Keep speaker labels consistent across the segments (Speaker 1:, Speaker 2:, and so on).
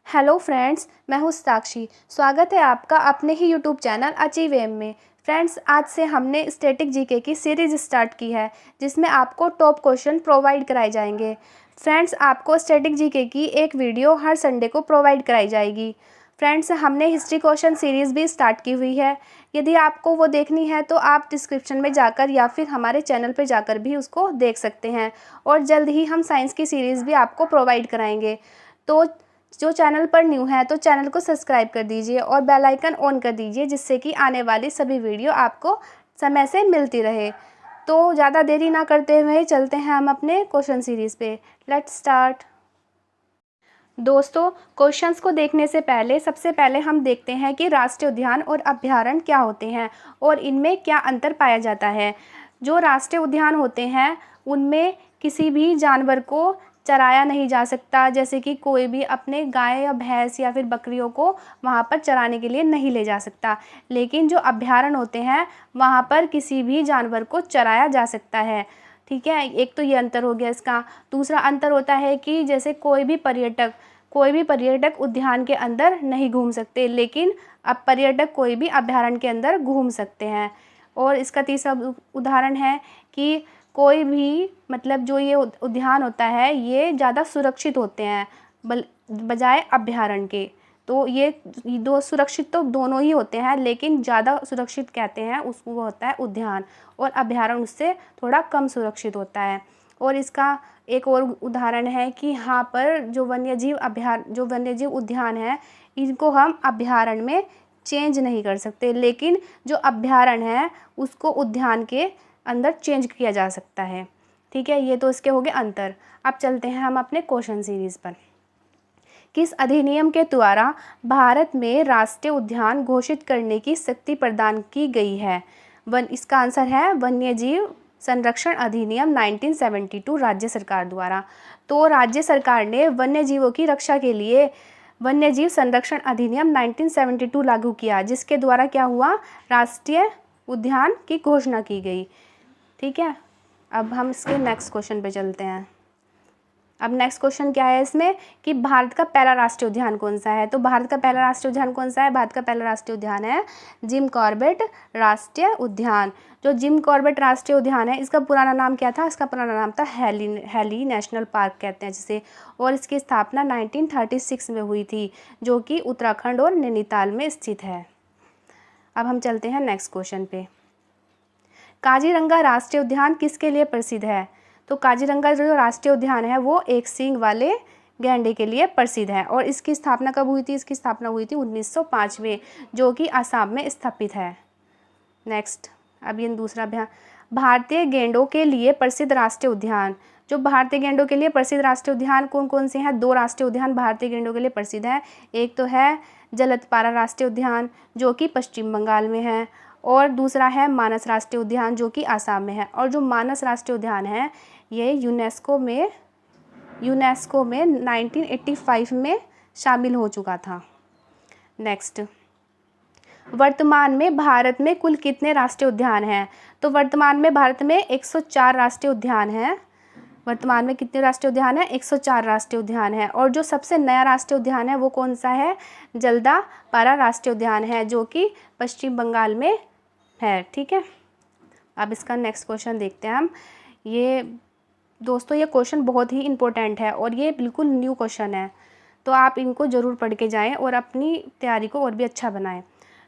Speaker 1: Hello friends, मैं हूँ साक्षी। स्वागत है आपका अपने ही यूट्यूब चैनल अचीव एम में। फ्रेंड्स, आज से हमने स्टैटिक जीके की सीरीज़ स्टार्ट की है जिसमें आपको टॉप क्वेश्चन प्रोवाइड कराए जाएंगे। फ्रेंड्स, आपको स्टैटिक जीके की एक वीडियो हर संडे को प्रोवाइड कराई जाएगी। फ्रेंड्स, हमने हिस्ट्री क्वेश्चन सीरीज़ भी स्टार्ट की हुई है। यदि आपको वो देखनी है तो आप डिस्क्रिप्शन में जाकर या फिर हमारे चैनल पर जाकर भी उसको देख सकते हैं। और जल्द ही हम साइंस की सीरीज़ भी आपको प्रोवाइड कराएंगे। तो जो चैनल पर न्यू है तो चैनल को सब्सक्राइब कर दीजिए और बेल आइकन ऑन कर दीजिए, जिससे कि आने वाली सभी वीडियो आपको समय से मिलती रहे। तो ज़्यादा देरी ना करते हुए चलते हैं हम अपने क्वेश्चन सीरीज़ पे। Let's start. दोस्तों, क्वेश्चंस को देखने से पहले सबसे पहले हम देखते हैं कि राष्ट्रीय उद्यान और अभयारण्य क्या होते हैं और इनमें क्या अंतर पाया जाता है। जो राष्ट्रीय उद्यान होते हैं उनमें किसी भी जानवर को चराया नहीं जा सकता, जैसे कि कोई भी अपने गाय या भैंस या फिर बकरियों को वहाँ पर चराने के लिए नहीं ले जा सकता। लेकिन जो अभयारण्य होते हैं वहाँ पर किसी भी जानवर को चराया जा सकता है। ठीक है, एक तो ये अंतर हो गया इसका। दूसरा अंतर होता है कि जैसे कोई भी पर्यटक उद्यान के अंदर नहीं घूम सकते, लेकिन अब पर्यटक कोई भी अभयारण्य के अंदर घूम सकते हैं। और इसका तीसरा उदाहरण है कि कोई भी जो ये उद्यान होता है ये ज़्यादा सुरक्षित होते हैं बजाय अभयारण्य के। तो ये दो सुरक्षित तो दोनों ही होते हैं, लेकिन ज़्यादा सुरक्षित कहते हैं उसको वो होता है उद्यान, और अभयारण्य उससे थोड़ा कम सुरक्षित होता है। और इसका एक और उदाहरण है कि यहाँ पर जो वन्यजीव उद्यान है इनको हम अभयारण्य में चेंज नहीं कर सकते, लेकिन जो अभयारण्य है उसको उद्यान के अंदर चेंज किया जा सकता है। ठीक है, ये तो इसके हो गए अंतर। अब चलते हैं हम अपने क्वेश्चन सीरीज़ पर। किस अधिनियम के द्वारा भारत में राष्ट्रीय उद्यान घोषित करने की शक्ति प्रदान की गई है? इसका आंसर है वन्यजीव संरक्षण अधिनियम 1972 राज्य सरकार द्वारा। तो राज्य सरकार ने वन्यजीवों की रक्षा के लिए वन्यजीव संरक्षण अधिनियम 1972 लागू किया, जिसके द्वारा क्या हुआ, राष्ट्रीय उद्यान की घोषणा की गई। ठीक है, अब हम इसके नेक्स्ट क्वेश्चन पे चलते हैं। अब नेक्स्ट क्वेश्चन क्या है इसमें कि भारत का पहला राष्ट्रीय उद्यान कौन सा है? तो भारत का पहला राष्ट्रीय उद्यान कौन सा है? भारत का पहला राष्ट्रीय उद्यान है जिम कॉर्बेट राष्ट्रीय उद्यान। जो जिम कॉर्बेट राष्ट्रीय उद्यान है इसका पुराना नाम क्या था? इसका पुराना नाम था हेली नेशनल पार्क कहते हैं जिसे। और इसकी स्थापना 1936 में हुई थी, जो कि उत्तराखंड और नैनीताल में स्थित है। अब हम चलते हैं नेक्स्ट क्वेश्चन पे। काजीरंगा राष्ट्रीय उद्यान किसके लिए प्रसिद्ध है? तो काजीरंगा जो राष्ट्रीय उद्यान है वो एक सींग वाले गैंडे के लिए प्रसिद्ध है। और इसकी स्थापना कब हुई थी? इसकी स्थापना हुई थी 1905 में, जो कि असम में स्थापित है। नेक्स्ट, अब ये दूसरा अभियान। भारतीय गैंडों के लिए प्रसिद्ध राष्ट्रीय उद्यान। जो भारतीय गैंडों के लिए प्रसिद्ध राष्ट्रीय उद्यान कौन कौन से हैं? दो राष्ट्रीय उद्यान भारतीय गैंडों के लिए प्रसिद्ध हैं। एक तो है जलदपारा राष्ट्रीय उद्यान जो कि पश्चिम बंगाल में है, और दूसरा है मानस राष्ट्रीय उद्यान जो कि आसाम में है। और जो मानस राष्ट्रीय उद्यान है ये यूनेस्को में 1985 में शामिल हो चुका था। नेक्स्ट, वर्तमान में भारत में कुल कितने राष्ट्रीय उद्यान हैं? तो वर्तमान में भारत में 104 राष्ट्रीय उद्यान हैं। वर्तमान में कितने राष्ट्रीय उद्यान हैं? 104 राष्ट्रीय उद्यान है। और जो सबसे नया राष्ट्रीय उद्यान है वो कौन सा है? जलदापारा राष्ट्रीय उद्यान है जो कि पश्चिम बंगाल में है। ठीक है, अब इसका नेक्स्ट क्वेश्चन देखते हैं हम। ये दोस्तों ये क्वेश्चन बहुत ही इम्पोर्टेंट है और ये बिल्कुल न्यू क्वेश्चन है, तो आप इनको ज़रूर पढ़ के जाएं और अपनी तैयारी को और भी अच्छा बनाएं।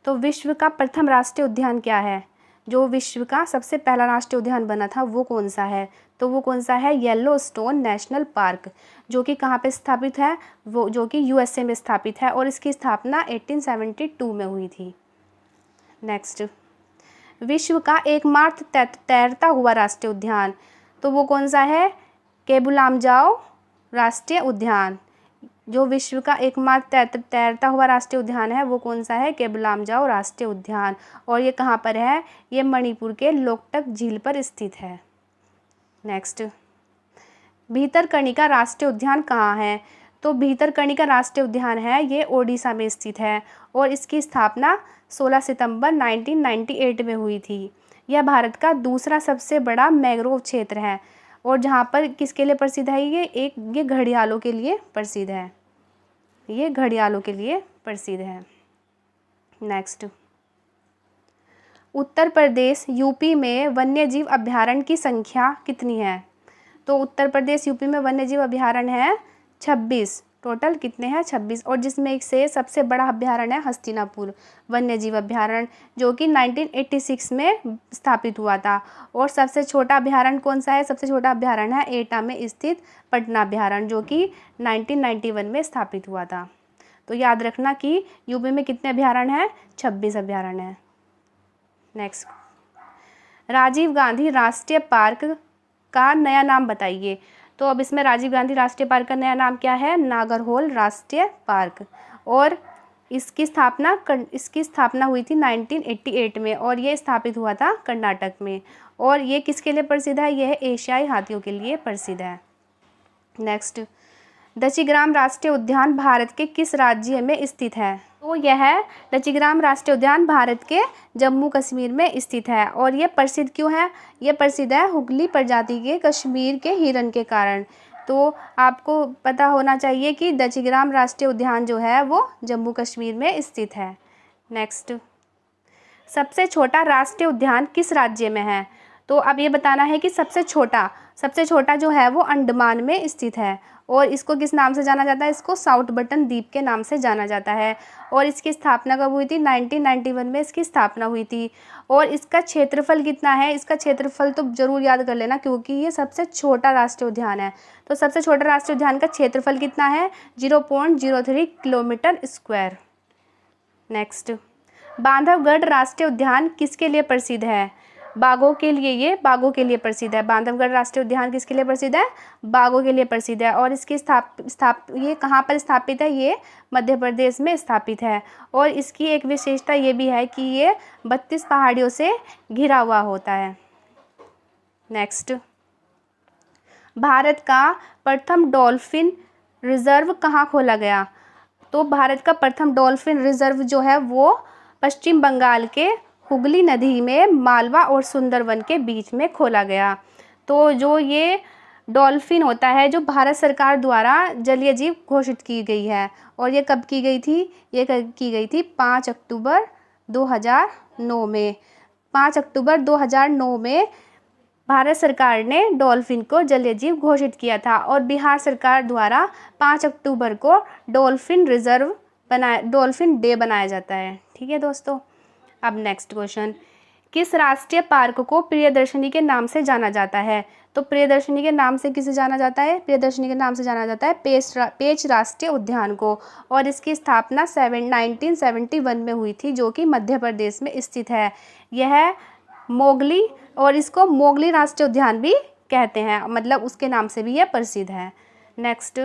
Speaker 1: तो विश्व का प्रथम राष्ट्रीय उद्यान क्या है? जो विश्व का सबसे पहला राष्ट्रीय उद्यान बना था वो कौन सा है? तो वो कौन सा है? येलोस्टोन नेशनल पार्क, जो कि कहाँ पे स्थापित है? वो जो कि USA में स्थापित है, और इसकी स्थापना 1872 में हुई थी। नेक्स्ट, विश्व का एकमात्र तैरता हुआ राष्ट्रीय उद्यान, तो वो कौन सा है? केबुलामजाओ राष्ट्रीय उद्यान। जो विश्व का एकमात्र तैरता हुआ राष्ट्रीय उद्यान है वो कौन सा है? केबुलामजाओ राष्ट्रीय उद्यान। और ये कहाँ पर है? ये मणिपुर के लोकटक झील पर स्थित है। नेक्स्ट, भीतरकनिका राष्ट्रीय उद्यान कहाँ है? तो भीतरकनिका राष्ट्रीय उद्यान है ये ओडिशा में स्थित है, और इसकी स्थापना 16 सितंबर 1998 में हुई थी। यह भारत का दूसरा सबसे बड़ा मैंग्रोव क्षेत्र है, और जहाँ पर किसके लिए प्रसिद्ध है? ये घड़ियालों के लिए प्रसिद्ध है। ये घड़ियालों के लिए प्रसिद्ध है। नेक्स्ट, उत्तर प्रदेश यूपी में वन्यजीव अभयारण्य की संख्या कितनी है? तो उत्तर प्रदेश यूपी में वन्यजीव अभयारण्य है 26। टोटल कितने हैं? 26। और जिसमें एक से सबसे बड़ा अभयारण्य है हस्तिनापुर वन्यजीव अभयारण्य, जो कि 1986 में स्थापित हुआ था। और सबसे छोटा अभयारण्य कौन सा है? सबसे छोटा अभयारण्य है एटा में स्थित पटना अभयारण्य, जो कि 1991 में स्थापित हुआ था। तो याद रखना कि यूपी में कितने अभयारण्य हैं? 26 अभयारण्य हैं। नेक्स्ट, राजीव गांधी राष्ट्रीय पार्क का नया नाम बताइए। तो अब इसमें राजीव गांधी राष्ट्रीय पार्क का नया नाम क्या है? नागरहोल राष्ट्रीय पार्क। और इसकी स्थापना हुई थी 1988 में, और ये स्थापित हुआ था कर्नाटक में। और ये किसके लिए प्रसिद्ध है? यह एशियाई हाथियों के लिए प्रसिद्ध है। नेक्स्ट, दचिग्राम राष्ट्रीय उद्यान भारत के किस राज्य में स्थित है? तो यह दचिग्राम राष्ट्रीय उद्यान भारत के जम्मू कश्मीर में स्थित है। और ये प्रसिद्ध क्यों है? ये प्रसिद्ध है हुगली प्रजाति के कश्मीर के हिरण के कारण। तो आपको पता होना चाहिए कि दचिग्राम राष्ट्रीय उद्यान जो है वो जम्मू कश्मीर में स्थित है। नेक्स्ट, सबसे छोटा राष्ट्रीय उद्यान किस राज्य में है? तो अब ये बताना है कि सबसे छोटा जो है वो अंडमान में स्थित है। और इसको किस नाम से जाना जाता है? इसको साउथ बटन द्वीप के नाम से जाना जाता है। और इसकी स्थापना कब हुई थी? 1991 में इसकी स्थापना हुई थी। और इसका क्षेत्रफल कितना है? इसका क्षेत्रफल तो जरूर याद कर लेना, क्योंकि ये सबसे छोटा राष्ट्रीय उद्यान है। तो सबसे छोटा राष्ट्रीय उद्यान का क्षेत्रफल कितना है? 0.03 किलोमीटर स्क्वायर। नेक्स्ट, बांधवगढ़ राष्ट्रीय उद्यान किसके लिए प्रसिद्ध है? बाघों के लिए। ये बाघों के लिए प्रसिद्ध है। बांधवगढ़ राष्ट्रीय उद्यान किसके लिए प्रसिद्ध है? बाघों के लिए प्रसिद्ध है। और इसकी ये कहाँ पर स्थापित है? ये मध्य प्रदेश में स्थापित है। और इसकी एक विशेषता ये भी है कि ये 32 पहाड़ियों से घिरा हुआ होता है। नेक्स्ट, भारत का प्रथम डॉल्फिन रिजर्व कहाँ खोला गया? तो भारत का प्रथम डॉल्फिन रिजर्व जो है वो पश्चिम बंगाल के हुगली नदी में मालवा और सुंदरवन के बीच में खोला गया। तो जो ये डॉल्फिन होता है, जो भारत सरकार द्वारा जलीय जीव घोषित की गई है। और ये कब की गई थी? ये की गई थी 5 अक्टूबर 2009 में। 5 अक्टूबर 2009 में भारत सरकार ने डॉल्फिन को जलीय जीव घोषित किया था। और बिहार सरकार द्वारा 5 अक्टूबर को डॉल्फिन डे बनाया जाता है। ठीक है दोस्तों। अब नेक्स्ट क्वेश्चन, किस राष्ट्रीय पार्क को प्रियदर्शनी के नाम से जाना जाता है? तो प्रियदर्शनी के नाम से किसे जाना जाता है? प्रियदर्शनी के नाम से जाना जाता है पेंच राष्ट्रीय उद्यान को। और इसकी स्थापना 1971 में हुई थी, जो कि मध्य प्रदेश में स्थित है। यह मोगली, और इसको मोगली राष्ट्रीय उद्यान भी कहते हैं, मतलब उसके नाम से भी यह प्रसिद्ध है। नेक्स्ट,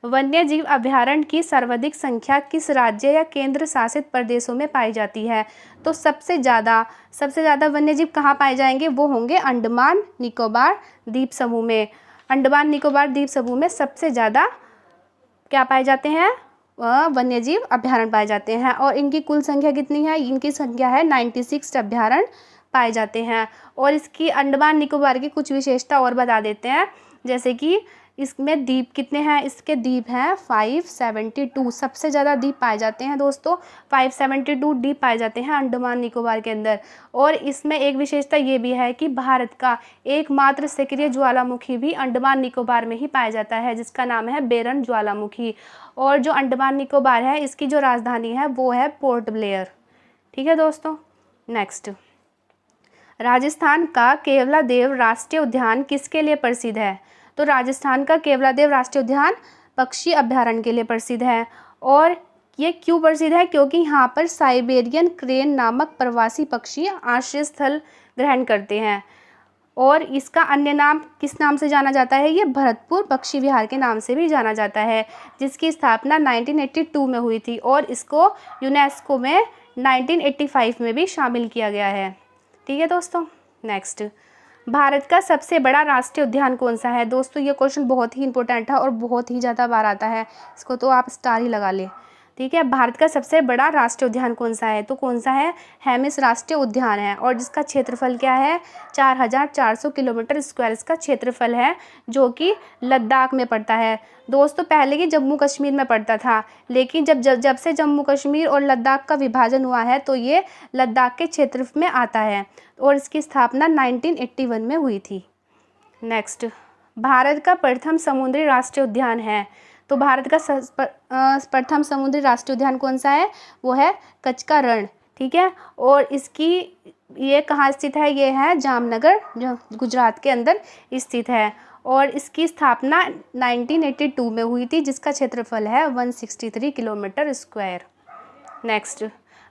Speaker 1: वन्यजीव अभयारण्य की सर्वाधिक संख्या किस राज्य या केंद्र शासित प्रदेशों में पाई जाती है? तो सबसे ज़्यादा वन्यजीव कहाँ पाए जाएंगे? वो होंगे अंडमान निकोबार द्वीप समूह में। अंडमान निकोबार द्वीप समूह में सबसे ज़्यादा क्या पाए जाते हैं? वन्यजीव अभयारण्य पाए जाते हैं। और इनकी कुल संख्या कितनी है? इनकी संख्या है 96 अभयारण्य पाए जाते हैं। और इसकी अंडमान निकोबार की कुछ विशेषता और बता देते हैं, जैसे कि इसमें द्वीप कितने हैं? इसके द्वीप हैं 572। सबसे ज़्यादा द्वीप पाए जाते हैं दोस्तों, 572 द्वीप पाए जाते हैं अंडमान निकोबार के अंदर। और इसमें एक विशेषता ये भी है कि भारत का एकमात्र सक्रिय ज्वालामुखी भी अंडमान निकोबार में ही पाया जाता है, जिसका नाम है बेरन ज्वालामुखी। और जो अंडमान निकोबार है, इसकी जो राजधानी है वो है पोर्ट ब्लेयर। ठीक है दोस्तों। नेक्स्ट, राजस्थान का केवलादेव राष्ट्रीय उद्यान किसके लिए प्रसिद्ध है? तो राजस्थान का केवलादेव राष्ट्रीय उद्यान पक्षी अभयारण्य के लिए प्रसिद्ध है। और ये क्यों प्रसिद्ध है? क्योंकि यहाँ पर साइबेरियन क्रेन नामक प्रवासी पक्षी आश्रय स्थल ग्रहण करते हैं। और इसका अन्य नाम किस नाम से जाना जाता है? ये भरतपुर पक्षी विहार के नाम से भी जाना जाता है, जिसकी स्थापना 1982 में हुई थी। और इसको यूनेस्को में 1985 में भी शामिल किया गया है। ठीक है दोस्तों। नेक्स्ट, भारत का सबसे बड़ा राष्ट्रीय उद्यान कौन सा है? दोस्तों ये क्वेश्चन बहुत ही इंपॉर्टेंट है और बहुत ही ज़्यादा बार आता है, इसको तो आप स्टार ही लगा लें। ठीक है। भारत का सबसे बड़ा राष्ट्रीय उद्यान कौन सा है? तो कौन सा है? हेमिस राष्ट्रीय उद्यान है, और जिसका क्षेत्रफल क्या है? 4400 किलोमीटर स्क्वायर इसका क्षेत्रफल है, जो कि लद्दाख में पड़ता है। दोस्तों पहले ये जम्मू कश्मीर में पड़ता था, लेकिन जब से जम्मू कश्मीर और लद्दाख का विभाजन हुआ है तो ये लद्दाख के क्षेत्र में आता है, और इसकी स्थापना 1981 में हुई थी। नेक्स्ट, भारत का प्रथम समुद्री राष्ट्रीय उद्यान है। तो भारत का प्रथम समुद्री राष्ट्रीय उद्यान कौन सा है? वो है कच्छ का रण, ठीक है। और इसकी ये कहाँ स्थित है? ये है जामनगर, जो गुजरात के अंदर स्थित है, और इसकी स्थापना 1982 में हुई थी, जिसका क्षेत्रफल है 163 किलोमीटर स्क्वायर। नेक्स्ट,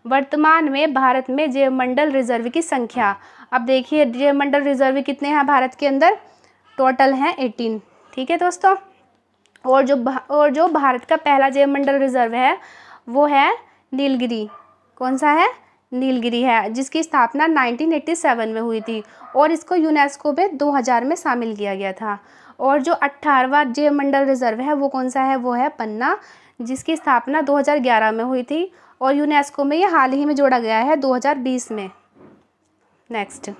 Speaker 1: वर्तमान में भारत में जैवमंडल रिजर्व की संख्या। अब देखिए जैवमंडल रिजर्व कितने हैं भारत के अंदर? टोटल हैं 18, ठीक है दोस्तों। और जो भारत का पहला जैवमंडल रिजर्व है वो है नीलगिरी। कौन सा है? नीलगिरी है, जिसकी स्थापना 1987 में हुई थी, और इसको यूनेस्को में 2000 में शामिल किया गया था। और जो 18वां जैवमंडल रिजर्व है वो कौन सा है? वो है पन्ना, जिसकी स्थापना 2011 में हुई थी, और यूनेस्को में ये हाल ही में जोड़ा गया है 2020 में। नेक्स्ट,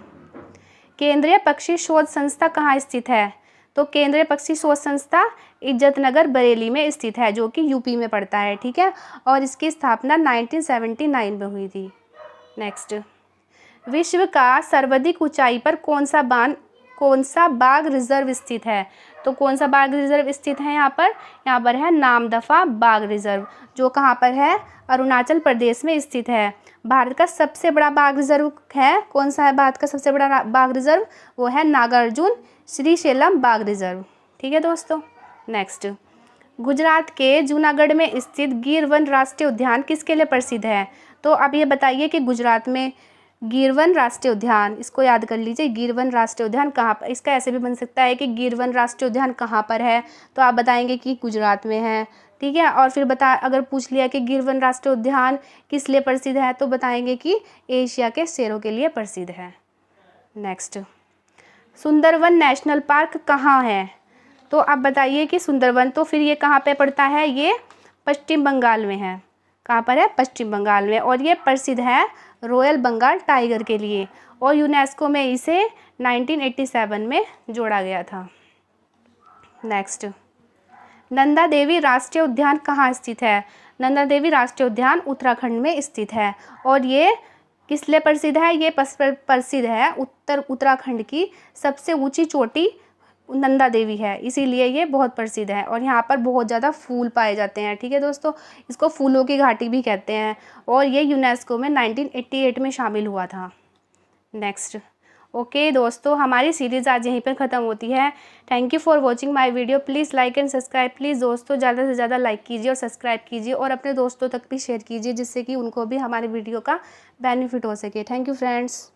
Speaker 1: केंद्रीय पक्षी शोध संस्था कहाँ स्थित है? तो केंद्रीय पक्षी शोध संस्था इज्जतनगर बरेली में स्थित है, जो कि यूपी में पड़ता है, ठीक है। और इसकी स्थापना 1979 में हुई थी। नेक्स्ट, विश्व का सर्वाधिक ऊंचाई पर कौन सा बाघ रिजर्व स्थित है? तो कौन सा बाघ रिजर्व स्थित है यहाँ पर? यहाँ पर है नामदफा बाघ रिजर्व, जो कहाँ पर है? अरुणाचल प्रदेश में स्थित है। भारत का सबसे बड़ा बाघ रिजर्व है, कौन सा है भारत का सबसे बड़ा बाघ रिजर्व? वो है नागार्जुन श्रीशैलम बाघ रिजर्व, ठीक है दोस्तों। नेक्स्ट, गुजरात के जूनागढ़ में स्थित गिर वन राष्ट्रीय उद्यान किसके लिए प्रसिद्ध है? तो अब ये बताइए कि गुजरात में गिर वन राष्ट्रीय उद्यान, इसको याद कर लीजिए, गिर वन राष्ट्रीय उद्यान कहाँ पर? इसका ऐसे भी बन सकता है कि गिर वन राष्ट्रीय उद्यान कहाँ पर है, तो आप बताएंगे कि गुजरात में है, ठीक है। और फिर अगर पूछ लिया कि गिर वन राष्ट्रीय उद्यान किस लिए प्रसिद्ध है, तो बताएंगे कि एशिया के शेरों के लिए प्रसिद्ध है। नेक्स्ट, सुंदरवन नेशनल पार्क कहाँ है? तो आप बताइए कि सुंदरवन, तो फिर ये कहाँ पे पड़ता है? ये पश्चिम बंगाल में है। कहाँ पर है? पश्चिम बंगाल में, और ये प्रसिद्ध है रॉयल बंगाल टाइगर के लिए, और यूनेस्को में इसे 1987 में जोड़ा गया था। नेक्स्ट, नंदा देवी राष्ट्रीय उद्यान कहाँ स्थित है? नंदा देवी राष्ट्रीय उद्यान उत्तराखंड में स्थित है, और ये किस लिए प्रसिद्ध है? ये प्रसिद्ध है उत्तराखंड की सबसे ऊंची चोटी नंदा देवी है, इसीलिए ये बहुत प्रसिद्ध है, और यहाँ पर बहुत ज़्यादा फूल पाए जाते हैं, ठीक है दोस्तों। इसको फूलों की घाटी भी कहते हैं, और ये यूनेस्को में 1988 में शामिल हुआ था। नेक्स्ट, ओके दोस्तों, हमारी सीरीज़ आज यहीं पर ख़त्म होती है। Thank you for watching my video. Please like and subscribe. Please दोस्तों ज़्यादा से ज़्यादा लाइक कीजिए और सब्सक्राइब कीजिए, और अपने दोस्तों तक भी शेयर कीजिए, जिससे कि उनको भी हमारे वीडियो का बेनिफिट हो सके। Thank you friends.